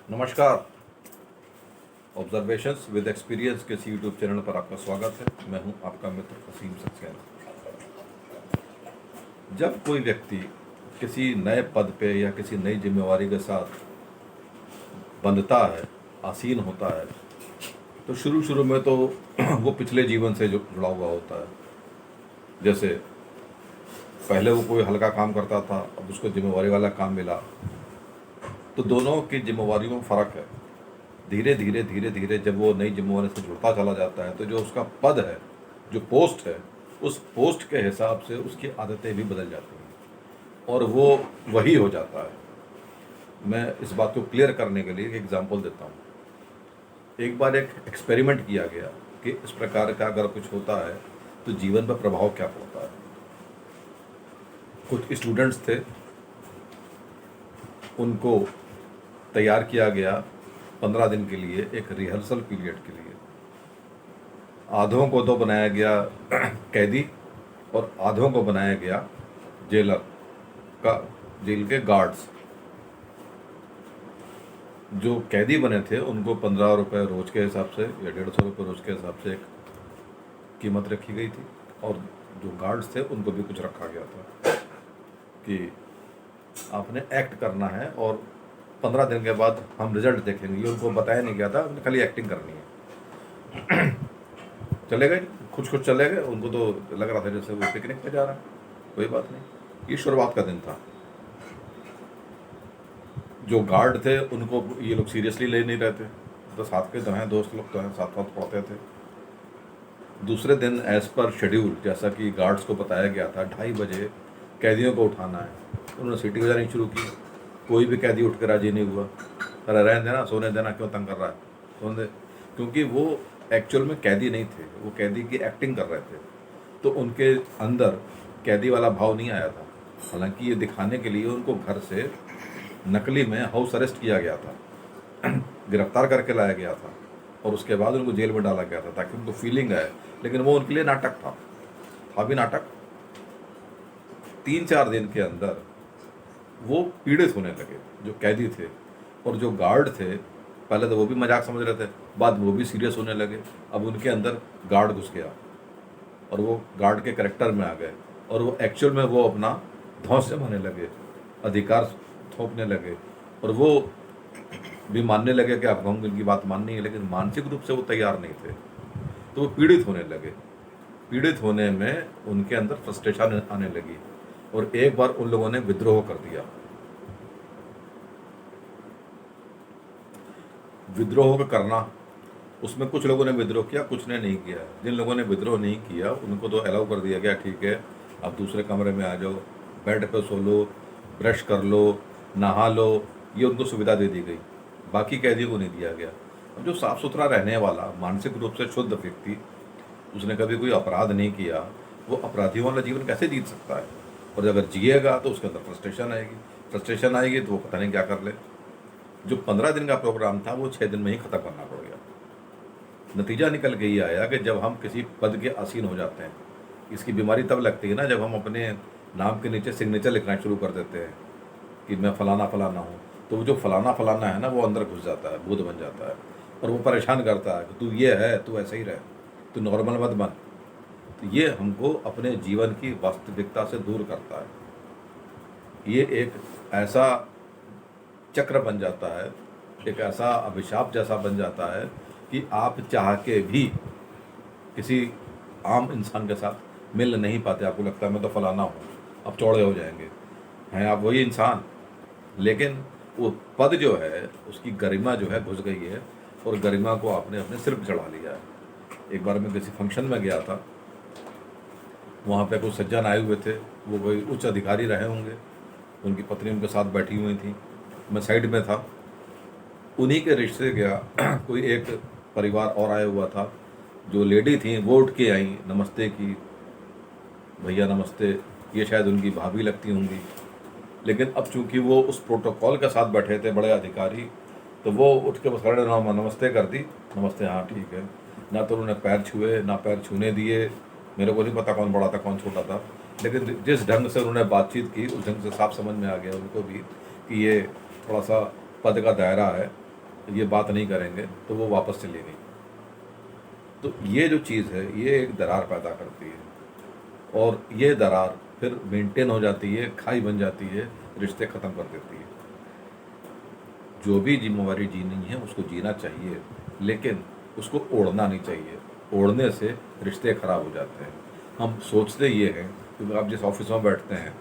नमस्कार। Observations with experience के इस यूट्यूब चैनल पर आपका स्वागत है। मैं हूं आपका मित्र वसीम सक्सेना। जब कोई व्यक्ति किसी नए पद पे या किसी नई जिम्मेवारी के साथ बंधता है, आसीन होता है, तो शुरू शुरू में तो वो पिछले जीवन से जुड़ा हुआ होता है। जैसे पहले वो कोई हल्का काम करता था, अब उसको जिम्मेवारी वाला काम मिला, तो दोनों की जिम्मेवारियों में फ़र्क है। धीरे धीरे धीरे धीरे जब वो नई जिम्मेवारी से जुड़ता चला जाता है, तो जो उसका पद है, जो पोस्ट है, उस पोस्ट के हिसाब से उसकी आदतें भी बदल जाती हैं और वो वही हो जाता है। मैं इस बात को क्लियर करने के लिए एक एग्जांपल देता हूँ। एक बार एक एक्सपेरिमेंट किया गया कि इस प्रकार का अगर कुछ होता है तो जीवन पर प्रभाव क्या पड़ता है। कुछ स्टूडेंट्स थे, उनको तैयार किया गया 15 दिन के लिए एक रिहर्सल पीरियड के लिए। आधों को तो बनाया गया कैदी और आधों को बनाया गया जेलर का, जेल के गार्ड्स। जो कैदी बने थे उनको 15 रुपये रोज के हिसाब से या 150 रुपये रोज के हिसाब से एक कीमत रखी गई थी, और जो गार्ड्स थे उनको भी कुछ रखा गया था कि आपने एक्ट करना है और 15 दिन के बाद हम रिजल्ट देखेंगे। ये उनको बताया नहीं गया था, उन्हें खाली एक्टिंग करनी है। चले गए, कुछ कुछ चले गए। उनको तो लग रहा था जैसे वो पिकनिक पे जा रहा है। कोई बात नहीं, ये शुरुआत का दिन था। जो गार्ड थे उनको ये लोग सीरियसली ले नहीं रहे थे, तो साथ के तो हैं, दोस्त लोग तो हैं, साथ साथ पढ़ते थे। दूसरे दिन एज पर शेड्यूल, जैसा कि गार्ड्स को बताया गया था, 2:30 बजे कैदियों को उठाना है। उन्होंने सीटी बजानी शुरू की। कोई भी कैदी उठ कर राजी नहीं हुआ। अरे रहने देना, सोने देना, क्यों तंग कर रहा है, सोने दे। क्योंकि वो एक्चुअल में कैदी नहीं थे, वो कैदी की एक्टिंग कर रहे थे, तो उनके अंदर कैदी वाला भाव नहीं आया था। हालांकि ये दिखाने के लिए उनको घर से नकली में हाउस अरेस्ट किया गया था, गिरफ्तार करके लाया गया था, और उसके बाद उनको जेल में डाला गया था ताकि उनको फीलिंग आए। लेकिन वो उनके लिए नाटक था भी नाटक। 3-4 दिन के अंदर वो पीड़ित होने लगे, जो कैदी थे। और जो गार्ड थे, पहले तो वो भी मजाक समझ रहे थे, बाद वो भी सीरियस होने लगे। अब उनके अंदर गार्ड घुस गया और वो गार्ड के करेक्टर में आ गए, और वो एक्चुअल में वो अपना धौंस जमाने लगे, अधिकार थोपने लगे, और वो भी मानने लगे कि अब हम इनकी बात माननी है। लेकिन मानसिक रूप से वो तैयार नहीं थे, तो वो पीड़ित होने लगे। पीड़ित होने में उनके अंदर फ्रस्ट्रेशन आने लगी, और एक बार उन लोगों ने विद्रोह कर दिया। विद्रोह करना, उसमें कुछ लोगों ने विद्रोह किया, कुछ ने नहीं किया। जिन लोगों ने विद्रोह नहीं किया उनको तो अलाउ कर दिया गया, ठीक है आप दूसरे कमरे में आ जाओ, बेड पे सो लो, ब्रश कर लो, नहा लो, ये उनको सुविधा दे दी गई। बाकी कैदियों को नहीं दिया गया। अब जो साफ सुथरा रहने वाला, मानसिक रूप से शुद्ध व्यक्ति, उसने कभी कोई अपराध नहीं किया, वो अपराधियों वाला जीवन कैसे जीत सकता है। और अगर जिएगा तो उसके अंदर फ्रस्ट्रेशन आएगी तो वो पता नहीं क्या कर ले। जो 15 दिन का प्रोग्राम था वो 6 दिन में ही ख़त्म करना पड़ गया। नतीजा निकल के ये आया कि जब हम किसी पद के आसीन हो जाते हैं, इसकी बीमारी तब लगती है ना जब हम अपने नाम के नीचे सिग्नेचर लिखना शुरू कर देते हैं कि मैं फलाना फलाना हूँ। तो वो जो फलाना फलाना है ना, वो अंदर घुस जाता है, भूत बन जाता है, और वो परेशान करता है कि तू ये है, तू ऐसे ही रहे, तू नॉर्मल मत बन। तो ये हमको अपने जीवन की वास्तविकता से दूर करता है। ये एक ऐसा चक्र बन जाता है, एक ऐसा अभिशाप जैसा बन जाता है कि आप चाह के भी किसी आम इंसान के साथ मिल नहीं पाते। आपको लगता है मैं तो फलाना हूँ, अब चौड़े हो जाएंगे, हैं आप वही इंसान, लेकिन वो पद जो है, उसकी गरिमा जो है घुस गई है, और गरिमा को आपने अपने सिर पर चढ़ा लिया है। एक बार मैं किसी फंक्शन में गया था, वहाँ पे कुछ सज्जन आए हुए थे, वो कोई उच्च अधिकारी रहे होंगे, उनकी पत्नी उनके साथ बैठी हुई थी, मैं साइड में था। उन्हीं के रिश्ते गया कोई एक परिवार और आया हुआ था। जो लेडी थी वो उठ के आई, नमस्ते की, भैया नमस्ते, ये शायद उनकी भाभी लगती होंगी। लेकिन अब चूंकि वो उस प्रोटोकॉल के साथ बैठे थे, बड़े अधिकारी, तो वो उठ के बस खड़े नमस्ते कर दी, नमस्ते हाँ ठीक है। ना तो उन्होंने पैर छुए, ना पैर छूने दिए। मेरे को नहीं पता कौन बड़ा था कौन छोटा था, लेकिन जिस ढंग से उन्होंने बातचीत की, उस ढंग से साफ समझ में आ गया उनको भी कि ये थोड़ा सा पद का दायरा है, ये बात नहीं करेंगे तो वो वापस चली गई। तो ये जो चीज़ है ये एक दरार पैदा करती है, और ये दरार फिर मेंटेन हो जाती है, खाई बन जाती है, रिश्ते ख़त्म कर देती है। जो भी जिम्मेवारी जीनी है उसको जीना चाहिए, लेकिन उसको ओढ़ना नहीं चाहिए। ओढ़ने से रिश्ते ख़राब हो जाते हैं। हम सोचते ये हैं, क्योंकि आप जिस ऑफिस में बैठते हैं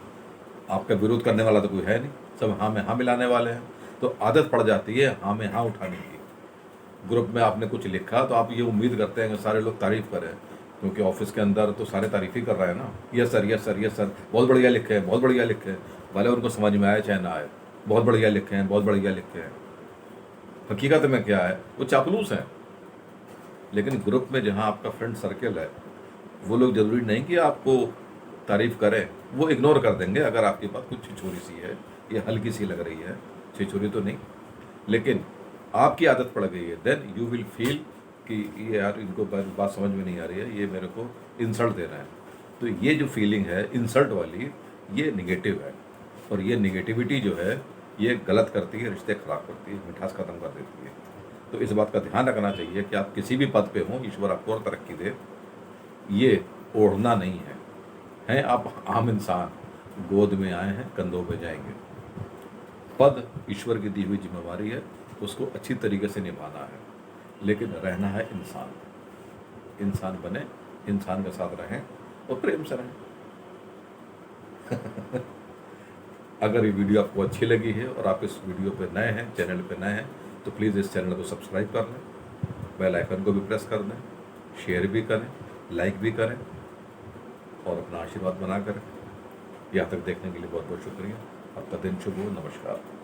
आपका विरोध करने वाला तो कोई है नहीं, सब हाँ में हाँ मिलाने वाले हैं, तो आदत पड़ जाती है हाँ में हाँ उठाने की। ग्रुप में आपने कुछ लिखा तो आप ये उम्मीद करते हैं कि सारे लोग तारीफ़ करें, क्योंकि ऑफिस के अंदर तो सारे तारीफ़ ही कर रहे हैं ना, yes sir yes sir yes sir, बहुत बढ़िया लिखे हैं, बहुत बढ़िया लिखे हैं, भले उनको समझ में आए चाहे ना आए, बहुत बढ़िया लिखे हैं, बहुत बढ़िया लिखे हैं। हकीकत में क्या है, वो चापलूस हैं। लेकिन ग्रुप में जहाँ आपका फ्रेंड सर्कल है, वो लोग ज़रूरी नहीं कि आपको तारीफ़ करें, वो इग्नोर कर देंगे अगर आपके पास कुछ छिछोरी सी है या हल्की सी लग रही है, छिछोरी तो नहीं, लेकिन आपकी आदत पड़ गई है, देन यू विल फील कि ये यार इनको बात समझ में नहीं आ रही है, ये मेरे को इंसल्ट दे रहे हैं। तो ये जो फीलिंग है इंसल्ट वाली, ये निगेटिव है, और ये निगेटिविटी जो है ये गलत करती है, रिश्ते ख़राब करती है, मिठास ख़त्म कर देती है। तो इस बात का ध्यान रखना चाहिए कि आप किसी भी पद पे हों, ईश्वर आपको और तरक्की दे, ये ओढ़ना नहीं है। हैं आप आम इंसान, गोद में आए हैं, कंधों पे जाएंगे। पद ईश्वर की दी हुई जिम्मेवारी है, उसको अच्छी तरीके से निभाना है, लेकिन रहना है इंसान। इंसान बने, इंसान के साथ रहें और प्रेम से रहें। अगर ये वीडियो आपको अच्छी लगी है और आप इस वीडियो पे नए हैं, चैनल पे नए हैं, तो प्लीज़ इस चैनल को सब्सक्राइब कर लें, बेल आइकन को भी प्रेस कर दें, शेयर भी करें, लाइक भी करें, और अपना आशीर्वाद बना करें। यहाँ तक देखने के लिए बहुत बहुत शुक्रिया। आपका दिन शुभ हो। नमस्कार।